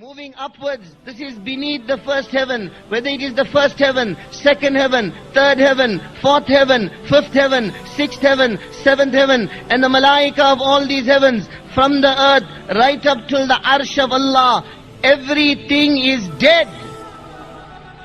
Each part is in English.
moving upwards. This is beneath the first heaven. Whether it is the first heaven, second heaven, third heaven, fourth heaven, fifth heaven, sixth heaven, seventh heaven, and the malaika of all these heavens, from the earth right up till the arsh of Allah, everything is dead.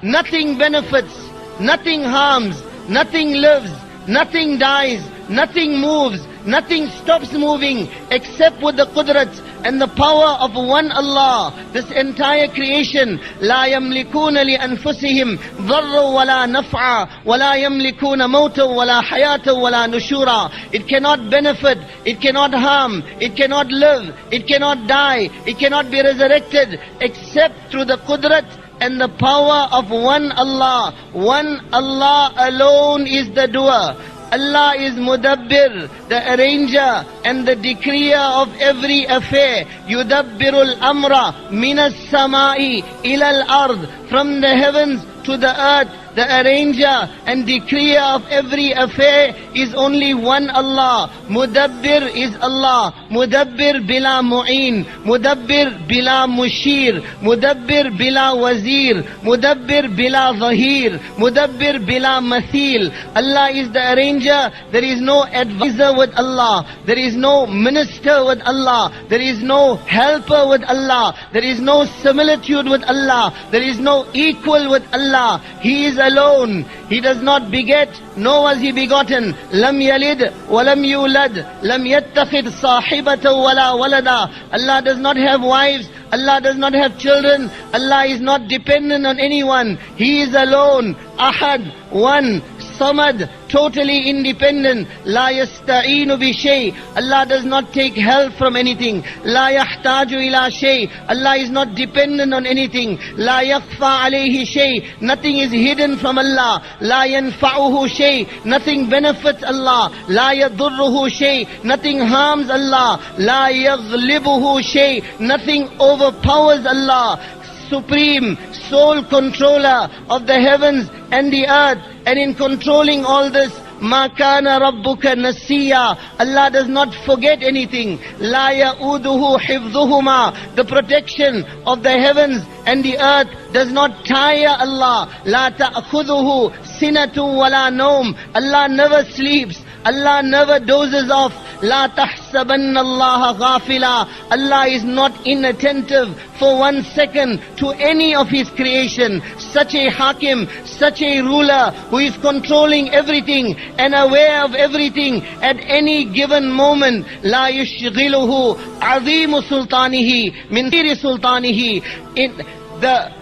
Nothing benefits, nothing harms, nothing lives, nothing dies, nothing moves, nothing stops moving except with the qudrat and the power of one Allah. This entire creation, لا يملكون لأنفسهم ضرا ولا نفعا ولا يملكون موتا ولا حياة ولا نشورا. It cannot benefit, it cannot harm, it cannot live, it cannot die, it cannot be resurrected except through the qudrat and the power of one Allah. One Allah alone is the doer. Allah is Mudabbir, the arranger and the decreer of every affair. Yudabbirul amra minas samai ilal ard. From the heavens to the earth, the arranger and decreer of every affair is only one Allah. Mudabbir is Allah. Mudabbir bila mu'een. Mudabbir bila mushir. Mudabbir bila wazir. Mudabbir bila zahir. Mudabbir bila mathil. Allah is the arranger. There is no advisor with Allah. There is no minister with Allah. There is no helper with Allah. There is no similitude with Allah. There is no equal with Allah. He is alone. He does not beget, nor was he begotten. Lam yalid wa lam yulad. Lam yattakhid sahibata wala walada. Allah does not have wives. Allah does not have children. Allah is not dependent on anyone. He is alone. Ahad, one, Samad, totally independent. La yasta'inu bi shay. Allah does not take help from anything. La yahtaju ila shay. Allah is not dependent on anything. La yakhfa alayhi shay. Nothing is hidden from Allah. La yanfa'uhu shay. Nothing benefits Allah. La yadurruhu shay. Nothing harms Allah. La yaghlibuhu shay. Nothing overpowers Allah. Supreme, sole controller of the heavens and the earth, and in controlling all this, Ma kana rabbuka nasiya. Allah does not forget anything. La ya'uduhu hifdhuhuma. The protection of the heavens and the earth does not tire Allah. La ta'khudhuhu sinatu wala nawm. Allah never sleeps. Allah never dozes off. La tahsabanna Allah ghafila. Allah is not inattentive for 1 second to any of His creation. Such a hakim, such a ruler who is controlling everything and aware of everything at any given moment. La yushghiluhu azimu sultanihi min siri sultanihi. In the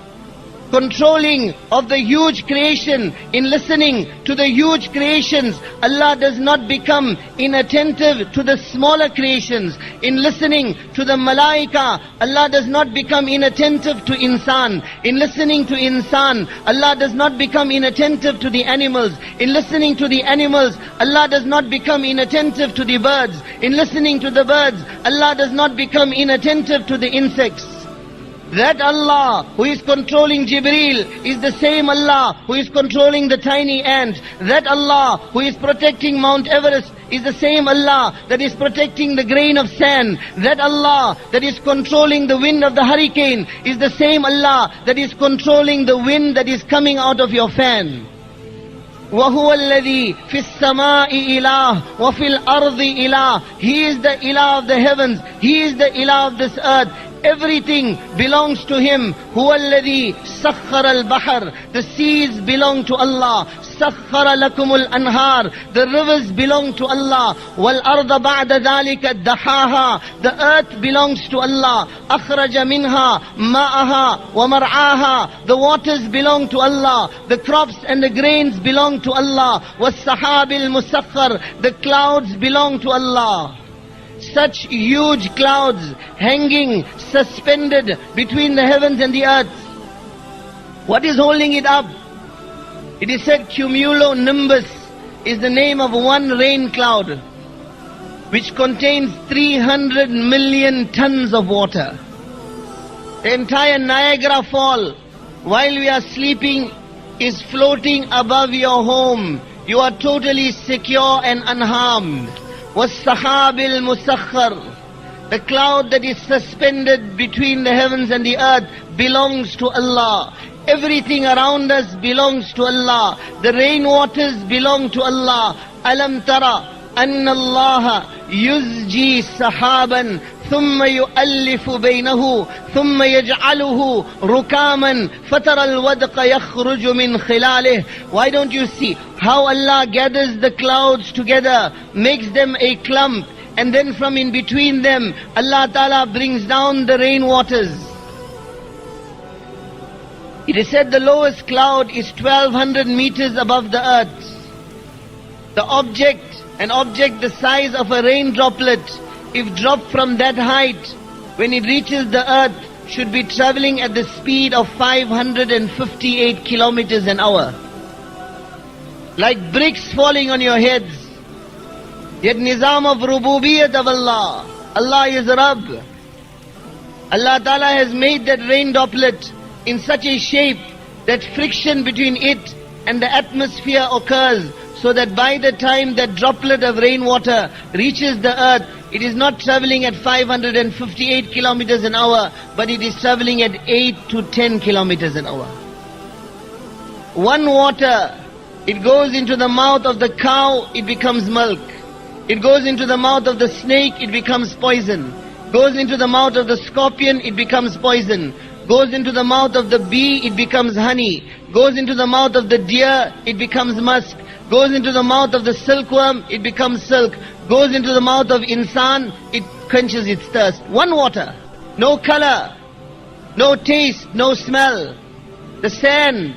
controlling of the huge creation, in listening to the huge creations, Allah does not become inattentive to the smaller creations. In listening to the malaika, Allah does not become inattentive to insan. In listening to insan, Allah does not become inattentive to the animals. In listening to the animals, Allah does not become inattentive to the birds. In listening to the birds, Allah does not become inattentive to the insects. That Allah who is controlling Jibreel is the same Allah who is controlling the tiny ant. That Allah who is protecting Mount Everest is the same Allah that is protecting the grain of sand. That Allah that is controlling the wind of the hurricane is the same Allah that is controlling the wind that is coming out of your fan. وَهُوَ الَّذِي فِي السَّمَاءِ إِلَهٌ وَفِي الْأَرْضِ إِلَهٌ. He is the Ilah of the heavens. He is the Ilah of this earth. Everything belongs to Him. هُوَ الَّذِي سَخَّرَ الْبَحْرَ. The seas belong to Allah. سَخَّرَ لَكُمُ الْأَنْهَارِ. The rivers belong to Allah. وَالْأَرْضَ بَعْدَ ذَلِكَ دَحَاهَا. The earth belongs to Allah. أَخْرَجَ مِنْهَا مَاءَهَا وَمَرْعَاهَا. The waters belong to Allah. The crops and the grains belong to Allah. وَالسَّحَابِ الْمُسَخَّرِ. The clouds belong to Allah. Such huge clouds hanging, suspended between the heavens and the earth. What is holding it up? It is said cumulonimbus is the name of one rain cloud which contains 300 million tons of water. The entire Niagara Fall, while we are sleeping, is floating above your home. You are totally secure and unharmed. وَالسَّحَابِ الْمُسَخَّرِ. The cloud that is suspended between the heavens and the earth belongs to Allah. Everything around us belongs to Allah. The rainwaters belong to Allah. Alam tara anna Allah yuzji sahaban thumma yu'allifu baynahu thumma yaj'aluhu rukaman fatara al-wadqa yakhruju min khilalih. Why don't you see how Allah gathers the clouds together, makes them a clump, and then from in between them Allah Ta'ala brings down the rainwaters. It is said the lowest cloud is 1200 meters above the earth. An object the size of a rain droplet, if dropped from that height, when it reaches the earth, should be traveling at the speed of 558 kilometers an hour. Like bricks falling on your heads. Yet nizam of rububiyyat of Allah. Allah is Rabb. Allah Ta'ala has made that rain droplet in such a shape that friction between it and the atmosphere occurs, so that by the time that droplet of rainwater reaches the earth, it is not traveling at 558 kilometers an hour, but it is traveling at 8 to 10 kilometers an hour. One water, it goes into the mouth of the cow, it becomes milk. It goes into the mouth of the snake, it becomes poison. Goes into the mouth of the scorpion, it becomes poison. Goes into the mouth of the bee, it becomes honey. Goes into the mouth of the deer, it becomes musk. Goes into the mouth of the silkworm, it becomes silk. Goes into the mouth of insan, it quenches its thirst. One water, no color, no taste, no smell. The sand,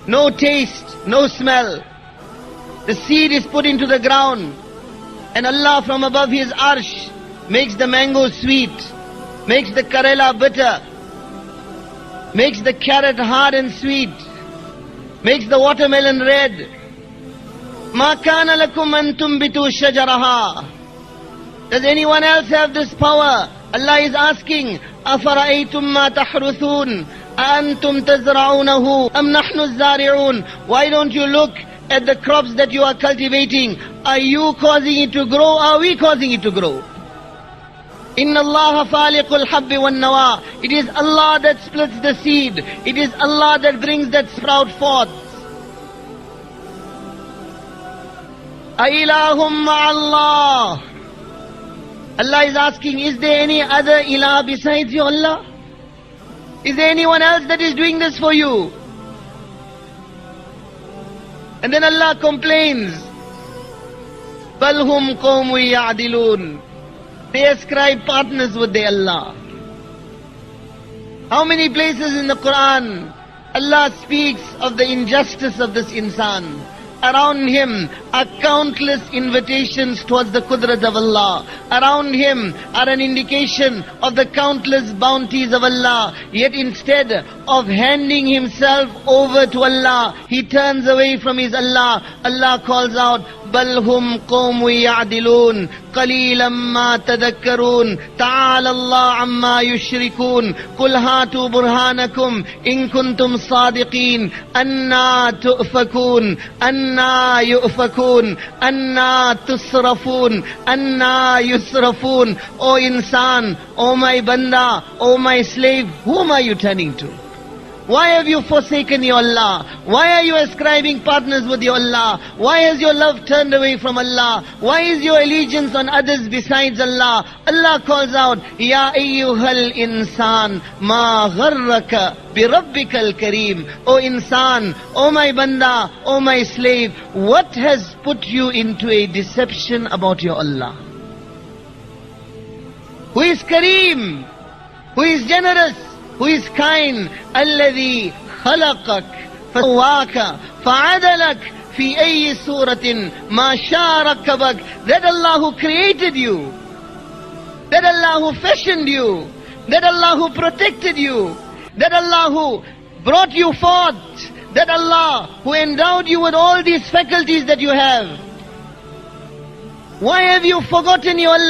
no taste, no smell. The seed is put into the ground, and Allah from above His arsh makes the mango sweet, makes the karela bitter, makes the carrot hard and sweet, makes the watermelon red. Ma kana lakum an tumbitu shajaraha. Does anyone else have this power? Allah is asking, afara'aytum ma tahruthun antum tazra'unahu am nahnu az-zari'un. Why don't you look at the crops that you are cultivating? Are you causing it to grow, or are we causing it to grow? Inna Allah faliqul habbi wan nawa. It is Allah that splits the seed. It is Allah that brings that sprout forth. Ailahum ma'allah. Allah is asking, is there any other ilah besides you, Allah? Is there anyone else that is doing this for you? And then Allah complains, Balhum qawmu ya'dilun. They ascribe partners with their Allah. How many places in the Quran Allah speaks of the injustice of this insan? Around him are countless invitations towards the qudrat of Allah. Around him are an indication of the countless bounties of Allah. Yet instead of handing himself over to Allah, he turns away from his Allah. Allah calls out, بل هم قوم يعدلون قليلا ما تذكرون تعالى الله عما يشركون قل هاتوا برهانكم إن كنتم صادقين أنا تؤفكون أنا يؤفكون أنا تصرفون أنا يصرفون. O insan, O my banda, O my slave, whom are you turning to? Why have you forsaken your Allah? Why are you ascribing partners with your Allah? Why has your love turned away from Allah? Why is your allegiance on others besides Allah? Allah calls out, Ya ayyuhal insan, ma gharraka bi rabbikal kareem. O insan, O my banda, O my slave, what has put you into a deception about your Allah? Who is Kareem? Who is generous? Who is kind? الذي خلقك فسواك فعدلك في أي سورة ما شاء ركبك. That Allah who created you, that Allah who fashioned you, that Allah who protected you, that Allah who brought you forth, that Allah who endowed you with all these faculties that you have. Why have you forgotten your Allah?